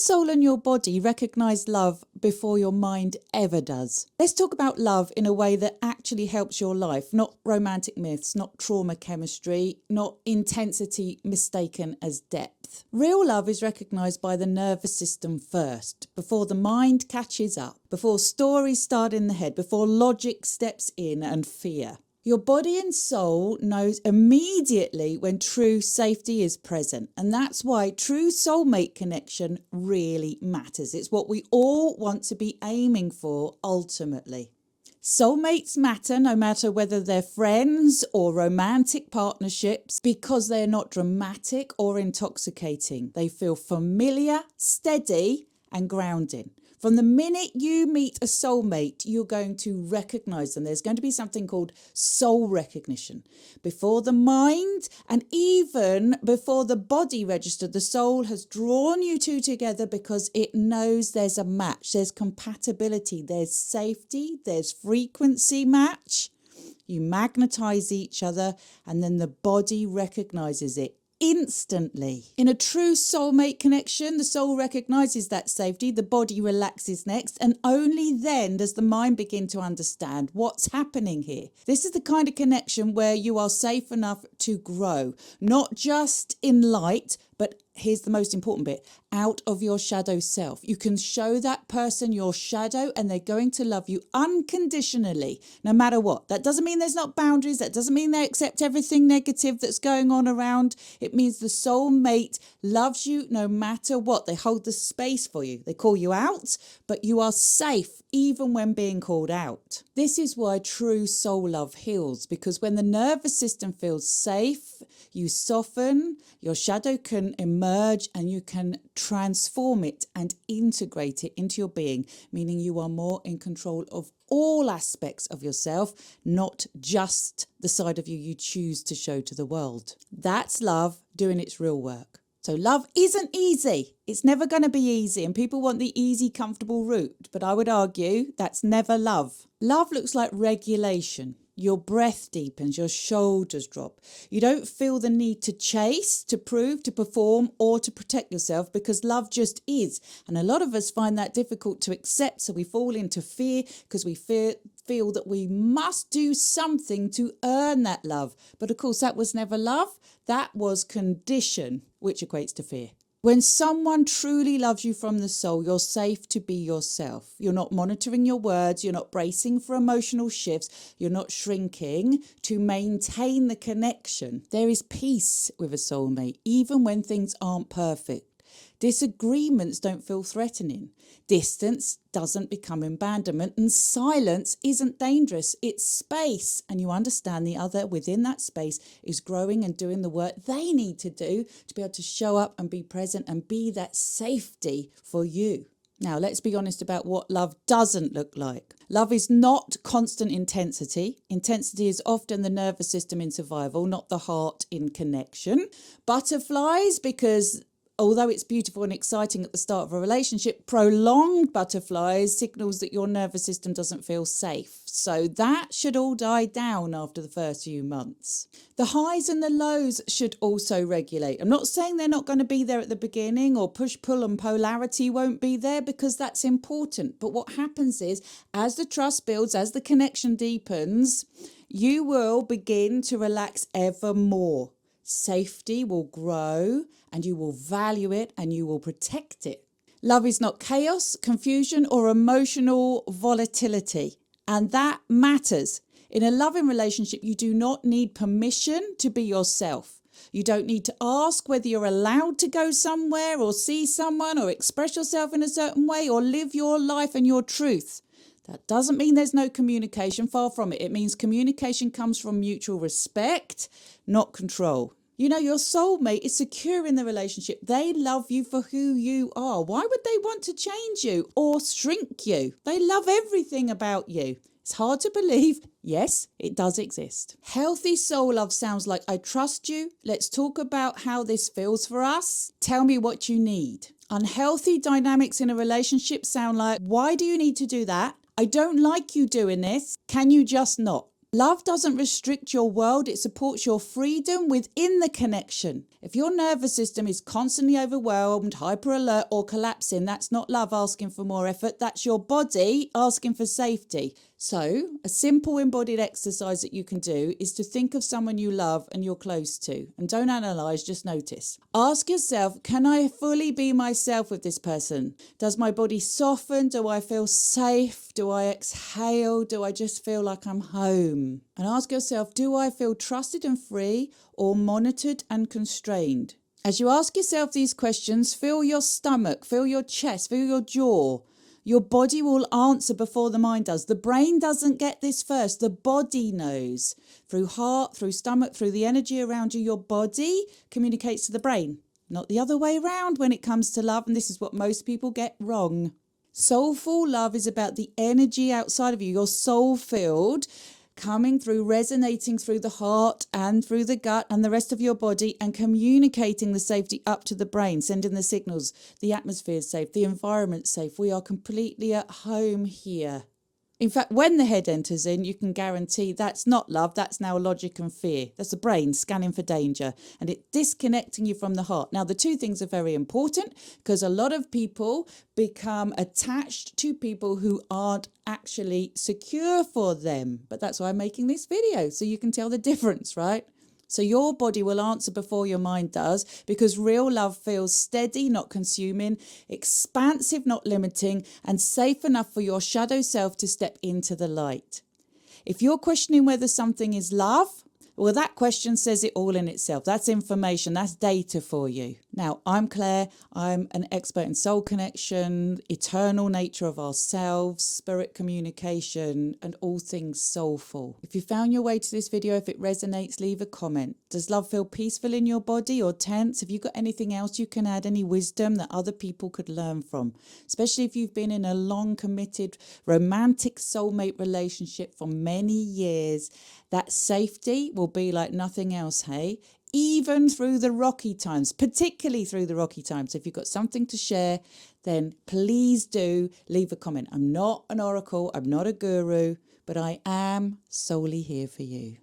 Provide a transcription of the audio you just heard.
soul and your body recognize love before your mind ever does. Let's talk about love in a way that actually helps your life, not romantic myths, not trauma chemistry, not intensity mistaken as depth. Real love is recognized by the nervous system first, before the mind catches up, before stories start in the head, before logic steps in and fear. Your body and soul knows immediately when true safety is present. And that's why true soulmate connection really matters. It's what we all want to be aiming for ultimately. Soulmates matter no matter whether they're friends or romantic partnerships because they're not dramatic or intoxicating. They feel familiar, steady and grounding. From the minute you meet a soulmate, you're going to recognize them. There's going to be something called soul recognition. Before the mind and even before the body registered, the soul has drawn you two together because it knows there's a match, there's compatibility, there's safety, there's frequency match. You magnetize each other and then the body recognizes it instantly. In a true soulmate connection, the soul recognizes that safety, the body relaxes next, and only then does the mind begin to understand what's happening here. This is the kind of connection where you are safe enough to grow, not just in light, but here's the most important bit, out of your shadow self. You can show that person your shadow and they're going to love you unconditionally, no matter what. That doesn't mean there's not boundaries. That doesn't mean they accept everything negative that's going on around. It means the soulmate loves you no matter what. They hold the space for you. They call you out, but you are safe even when being called out. This is why true soul love heals, because when the nervous system feels safe, you soften, your shadow can emerge and you can transform it and integrate it into your being, meaning you are more in control of all aspects of yourself, not just the side of you you choose to show to the world. That's love doing its real work. So love isn't easy. It's never going to be easy. And people want the easy, comfortable route. But I would argue that's never love. Love looks like regulation. Your breath deepens, your shoulders drop. You don't feel the need to chase, to prove, to perform, or to protect yourself because love just is. And a lot of us find that difficult to accept. So we fall into fear because we feel that we must do something to earn that love. But of course, that was never love. That was condition, which equates to fear. When someone truly loves you from the soul, you're safe to be yourself. You're not monitoring your words. You're not bracing for emotional shifts. You're not shrinking to maintain the connection. There is peace with a soulmate, even when things aren't perfect. Disagreements don't feel threatening. Distance doesn't become abandonment, and silence isn't dangerous. It's space, and you understand the other within that space is growing and doing the work they need to do to be able to show up and be present and be that safety for you. Now, let's be honest about what love doesn't look like. Love is not constant intensity. Intensity is often the nervous system in survival, not the heart in connection. Butterflies, because although it's beautiful and exciting at the start of a relationship, prolonged butterflies signals that your nervous system doesn't feel safe. So that should all die down after the first few months. The highs and the lows should also regulate. I'm not saying they're not going to be there at the beginning, or push-pull and polarity won't be there, because that's important. But what happens is, as the trust builds, as the connection deepens, you will begin to relax ever more. Safety will grow and you will value it and you will protect it. Love is not chaos, confusion, or emotional volatility. And that matters. In a loving relationship, you do not need permission to be yourself. You don't need to ask whether you're allowed to go somewhere or see someone or express yourself in a certain way or live your life and your truth. That doesn't mean there's no communication, far from it. It means communication comes from mutual respect, not control. You know, your soulmate is secure in the relationship. They love you for who you are. Why would they want to change you or shrink you? They love everything about you. It's hard to believe. Yes, it does exist. Healthy soul love sounds like, I trust you. Let's talk about how this feels for us. Tell me what you need. Unhealthy dynamics in a relationship sound like, why do you need to do that? I don't like you doing this. Can you just not? Love doesn't restrict your world. It supports your freedom within the connection. If your nervous system is constantly overwhelmed, hyper alert, or collapsing, that's not love asking for more effort. That's your body asking for safety. So, a simple embodied exercise that you can do is to think of someone you love and you're close to. And don't analyze, just notice. Ask yourself, can I fully be myself with this person? Does my body soften? Do I feel safe? Do I exhale? Do I just feel like I'm home? And ask yourself, do I feel trusted and free or monitored and constrained? As you ask yourself these questions, feel your stomach, feel your chest, feel your jaw. Your body will answer before the mind does. The brain doesn't get this first. The body knows. Through heart, through stomach, through the energy around you, your body communicates to the brain. Not the other way around when it comes to love. And this is what most people get wrong. Soulful love is about the energy outside of you, your soul field, coming through, resonating through the heart and through the gut and the rest of your body and communicating the safety up to the brain, sending the signals. The atmosphere is safe, the environment's safe. We are completely at home here. In fact, when the head enters in, you can guarantee that's not love, that's now logic and fear. That's the brain scanning for danger and it disconnecting you from the heart. Now, the two things are very important because a lot of people become attached to people who aren't actually secure for them. But that's why I'm making this video, so you can tell the difference, right? So your body will answer before your mind does, because real love feels steady, not consuming, expansive, not limiting, and safe enough for your shadow self to step into the light. If you're questioning whether something is love, well, that question says it all in itself. That's information, that's data for you. Now, I'm Claire. I'm an expert in soul connection, eternal nature of ourselves, spirit communication, and all things soulful. If you found your way to this video, if it resonates, leave a comment. Does love feel peaceful in your body or tense? Have you got anything else you can add, any wisdom that other people could learn from? Especially if you've been in a long, committed, romantic soulmate relationship for many years, that safety will be like nothing else, hey? Even through the rocky times, particularly through the rocky times. If you've got something to share, then please do leave a comment. I'm not an oracle, I'm not a guru, but I am solely here for you.